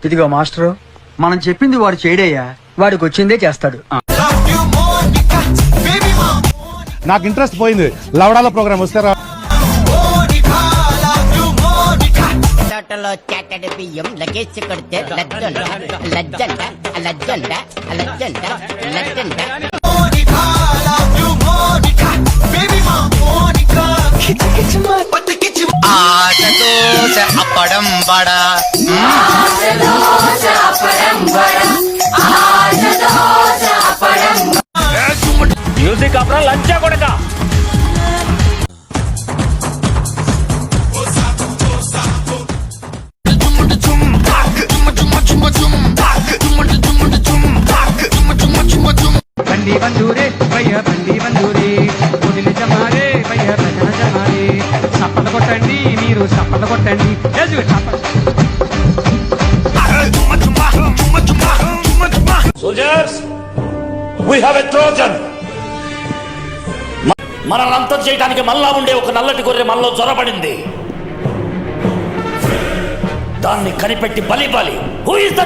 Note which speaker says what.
Speaker 1: ఇదిగో మాస్టరు, మనం చెప్పింది వాడు చేయడయ్యా, వాడికి వచ్చిందే చేస్తాడు.
Speaker 2: నాకు ఇంట్రెస్ట్ పోయింది. లవడాల ప్రోగ్రామ్ వస్తారా?
Speaker 3: చాటడి బియ్యం లగేజ్ కొడితే లజ్జంట లజ్జంట లజ్జంట లజ్జంట లజ్జంట.
Speaker 4: అప్పడం బడా
Speaker 5: మ్యూజిక్ అప్పుడు లంచా కొడక.
Speaker 6: బండి బందూరే భయ్య బండి బందూరే పొదిలి జమారే భయ్య భజన జమారే. చప్పలు కొట్టండి మీరు, చప్పలు కొట్టండి.
Speaker 5: Soldiers, we have a Trojan. మనల్ని అంతం చేయడానికి మళ్ళా ఉండే ఒక నల్లటి గొర్రె మనలో జ్వరపడింది. దాన్ని కనిపెట్టి బలి. Who is the